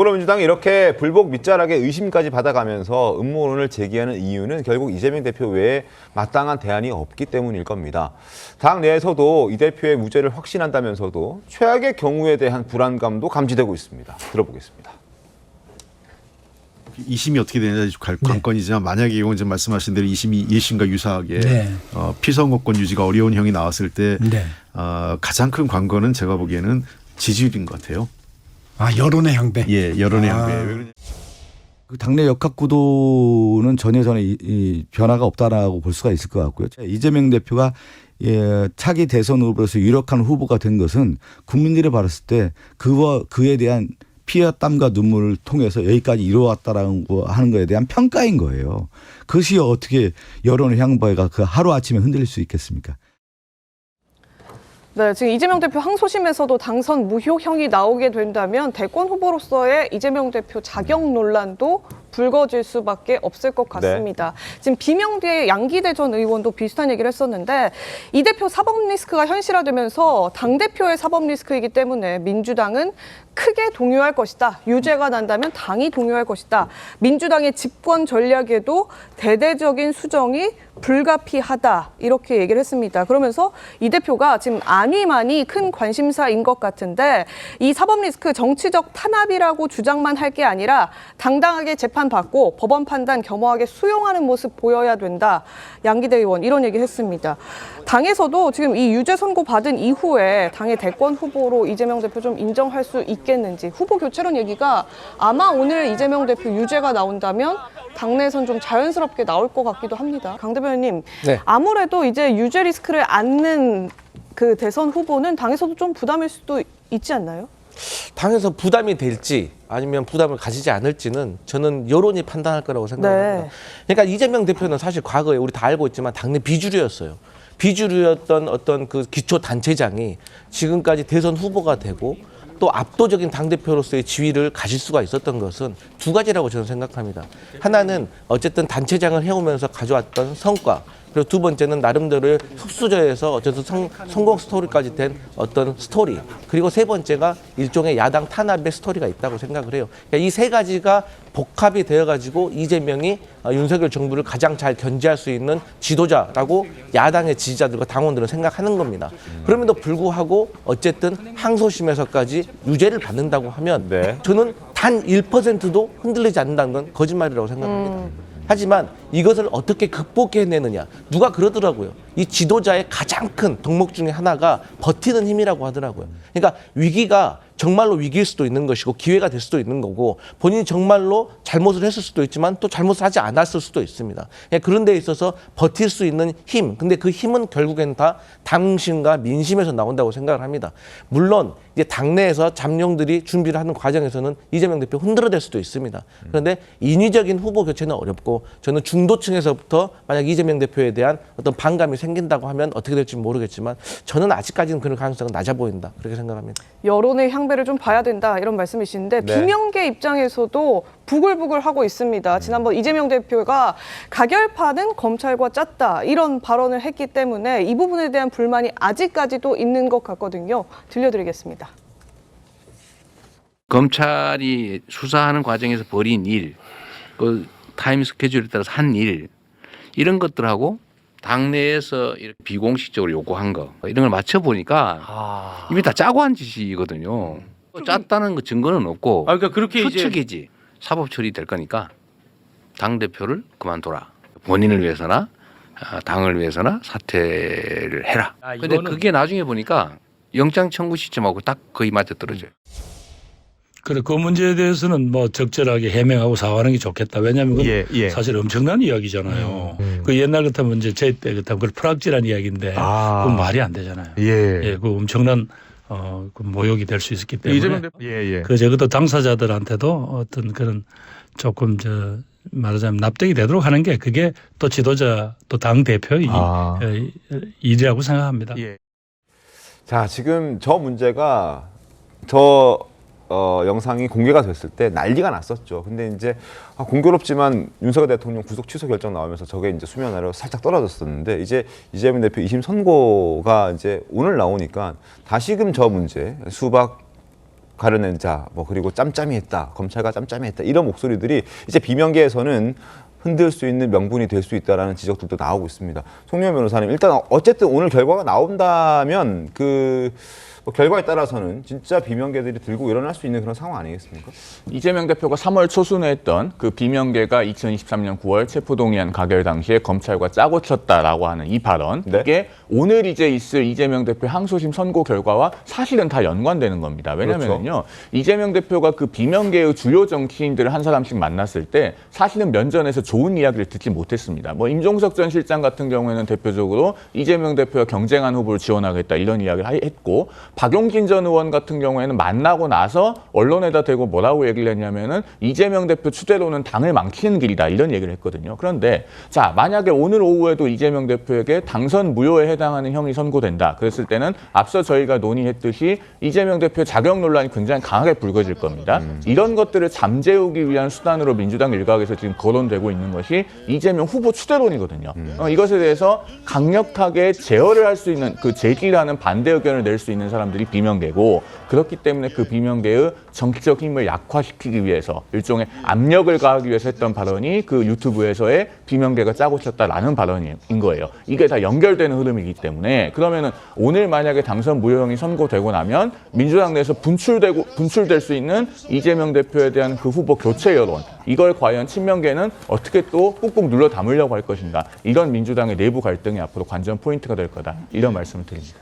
더불어민주당이 이렇게 불복 밑자락에 의심까지 받아가면서 음모론을 제기하는 이유는 결국 이재명 대표 외에 마땅한 대안이 없기 때문일 겁니다. 당 내에서도 이 대표의 무죄를 확신한다면서도 최악의 경우에 대한 불안감도 감지되고 있습니다. 들어보겠습니다. 2심이 어떻게 되느냐 관건이지만 만약에 이건 지금 말씀하신 대로 2심이 1심과 유사하게 피선거권 유지가 어려운 형이 나왔을 때 가장 큰 관건은 제가 보기에는 지지율인 것 같아요. 아, 여론의 향배. 예, 여론의 향배. 그 당내 역학 구도는 전혀 이 변화가 없다라고 볼 수가 있을 것 같고요. 이재명 대표가 차기 대선 후보로서 유력한 후보가 된 것은 국민들이 봤을 때 그에 대한 피와 땀과 눈물을 통해서 여기까지 이루어왔다라고 하는 것에 대한 평가인 거예요. 그것이 어떻게 여론의 향배가 그 하루아침에 흔들릴 수 있겠습니까? 네, 지금 이재명 대표 항소심에서도 당선 무효형이 나오게 된다면 대권 후보로서의 이재명 대표 자격 논란도 불거질 수밖에 없을 것 같습니다. 지금 비명계의 양기대 전 의원도 비슷한 얘기를 했었는데 이 대표 사법 리스크가 현실화되면서 당대표의 사법 리스크이기 때문에 민주당은 크게 동요할 것이다. 유죄가 난다면 당이 동요할 것이다. 민주당의 집권 전략에도 대대적인 수정이 불가피하다. 이렇게 얘기를 했습니다. 그러면서 이 대표가 지금 안위만이 큰 관심사인 것 같은데 이 사법 리스크 정치적 탄압이라고 주장만 할 게 아니라 당당하게 재판받고 법원 판단 겸허하게 수용하는 모습 보여야 된다. 양기대 의원 이런 얘기 했습니다. 당에서도 지금 이 유죄 선고 받은 이후에 당의 대권 후보로 이재명 대표 좀 인정할 수 있겠는지 후보 교체론 얘기가 아마 오늘 이재명 대표 유죄가 나온다면 당내에선 좀 자연스럽게 나올 것 같기도 합니다. 강 대변인님, 네. 아무래도 이제 유죄 리스크를 안는 그 대선 후보는 당에서도 좀 부담일 수도 있지 않나요? 당에서 부담이 될지 아니면 부담을 가지지 않을지는 저는 여론이 판단할 거라고 생각합니다. 네. 그러니까 이재명 대표는 사실 과거에 우리 다 알고 있지만 당내 비주류였어요. 비주류였던 어떤 그 기초 단체장이 지금까지 대선 후보가 되고 또 압도적인 당대표로서의 지위를 가질 수가 있었던 것은 두 가지라고 저는 생각합니다. 하나는 어쨌든 단체장을 해오면서 가져왔던 성과, 그리고 두 번째는 나름대로의 흡수저에서 어쨌든 성공 스토리까지 된 어떤 스토리, 그리고 세 번째가 일종의 야당 탄압의 스토리가 있다고 생각을 해요. 그러니까 이 세 가지가 복합이 되어가지고 이재명이 윤석열 정부를 가장 잘 견제할 수 있는 지도자라고 야당의 지지자들과 당원들은 생각하는 겁니다. 그럼에도 불구하고 어쨌든 항소심에서까지 유죄를 받는다고 하면 저는 단 1%도 흔들리지 않는다는 건 거짓말이라고 생각합니다. 하지만 이것을 어떻게 극복해내느냐. 누가 그러더라고요. 이 지도자의 가장 큰 덕목 중에 하나가 버티는 힘이라고 하더라고요. 그러니까 위기가 정말로 위기일 수도 있는 것이고 기회가 될 수도 있는 거고 본인이 정말로 잘못을 했을 수도 있지만 또 잘못을 하지 않았을 수도 있습니다. 그런 데 있어서 버틸 수 있는 힘. 근데 그 힘은 결국엔 다 당심과 민심에서 나온다고 생각을 합니다. 물론 이제 당내에서 잠룡들이 준비를 하는 과정에서는 이재명 대표 흔들어댈 수도 있습니다. 그런데 인위적인 후보 교체는 어렵고 저는 중도층에서부터 만약 이재명 대표에 대한 어떤 반감이 생긴다고 하면 어떻게 될지 모르겠지만 저는 아직까지는 그럴 가능성은 낮아 보인다. 그렇게 생각합니다. 여론의 향배를 좀 봐야 된다 이런 말씀이신데 비명계 입장에서도 부글부글하고 있습니다. 지난번 이재명 대표가 가결판은 검찰과 짰다 이런 발언을 했기 때문에 이 부분에 대한 불만이 아직까지도 있는 것 같거든요. 들려드리겠습니다. 검찰이 수사하는 과정에서 벌인 일, 그 타임 스케줄에 따라서 한 일, 이런 것들하고 당내에서 이렇게 비공식적으로 요구한 거 이런 걸 맞춰보니까 이미 다 짜고 한 짓이거든요. 짰다는 그 증거는 없고 그러니까 그렇게 추측이지. 사법 처리될 거니까 당대표를 그만둬라. 본인을 위해서나 당을 위해서나 사퇴를 해라. 그런데 그게 나중에 보니까 영장 청구 시점하고 딱 거의 맞아떨어져요. 그래, 그 문제에 대해서는 뭐 적절하게 해명하고 사과하는 게 좋겠다. 왜냐하면 그건 사실 엄청난 이야기잖아요. 그 옛날 같으면 이제 제 때 같으면 그걸 프락질한 이야기인데 그건 말이 안 되잖아요. 그 엄청난 그 모욕이 될 수 있었기 때문에 그 적어도 당사자들한테도 어떤 그런 조금 말하자면 납득이 되도록 하는 게 그게 또 지도자 또 당 대표의 일이라고 생각합니다. 자, 지금 저 문제가 영상이 공개가 됐을 때 난리가 났었죠. 근데 이제 공교롭지만 윤석열 대통령 구속 취소 결정 나오면서 저게 이제 수면 아래로 살짝 떨어졌었는데 이제 이재명 대표 2심 선고가 이제 오늘 나오니까 다시금 저 문제 수박 가려낸 자, 뭐 그리고 짬짬이 했다, 검찰과 짬짬이 했다 이런 목소리들이 이제 비명계에서는 흔들 수 있는 명분이 될 수 있다라는 지적들도 나오고 있습니다. 송유현 변호사님, 일단 어쨌든 오늘 결과가 나온다면 뭐 결과에 따라서는 진짜 비명계들이 들고 일어날 수 있는 그런 상황 아니겠습니까? 이재명 대표가 3월 초순에 했던 그 비명계가 2023년 9월 체포동의안 가결 당시에 검찰과 짜고 쳤다라고 하는 이 발언, 네. 이게 오늘 이제 있을 이재명 대표 항소심 선고 결과와 사실은 다 연관되는 겁니다. 왜냐면요, 그렇죠. 이재명 대표가 그 비명계의 주요 정치인들을 한 사람씩 만났을 때 사실은 면전에서 좋은 이야기를 듣지 못했습니다. 뭐 임종석 전 실장 같은 경우에는 대표적으로 이재명 대표와 경쟁한 후보를 지원하겠다 이런 이야기를 했고, 박용진 전 의원 같은 경우에는 만나고 나서 언론에다 대고 뭐라고 얘기를 했냐면은 이재명 대표 추대로는 당을 망치는 길이다 이런 얘기를 했거든요. 그런데 자, 만약에 오늘 오후에도 이재명 대표에게 당선 무효에 해당하는 형이 선고된다. 그랬을 때는 앞서 저희가 논의했듯이 이재명 대표의 자격 논란이 굉장히 강하게 불거질 겁니다. 이런 것들을 잠재우기 위한 수단으로 민주당 일각에서 지금 거론되고 있는 것이 이재명 후보 추대론이거든요. 이것에 대해서 강력하게 제어를 할 수 있는, 그 제기라는 반대 의견을 낼 수 있는 사람들이 비명계고, 그렇기 때문에 그 비명계의 정치적 힘을 약화시키기 위해서 일종의 압력을 가하기 위해서 했던 발언이 그 유튜브에서의 비명계가 짜고 쳤다라는 발언인 거예요. 이게 다 연결되는 흐름이기 때문에, 그러면은 오늘 만약에 당선 무효형이 선고되고 나면 민주당 내에서 분출될 수 있는 이재명 대표에 대한 그 후보 교체 여론, 이걸 과연 친명계는 어떻게 또 꾹꾹 눌러 담으려고 할 것인가, 이런 민주당의 내부 갈등이 앞으로 관전 포인트가 될 거다, 이런 말씀을 드립니다.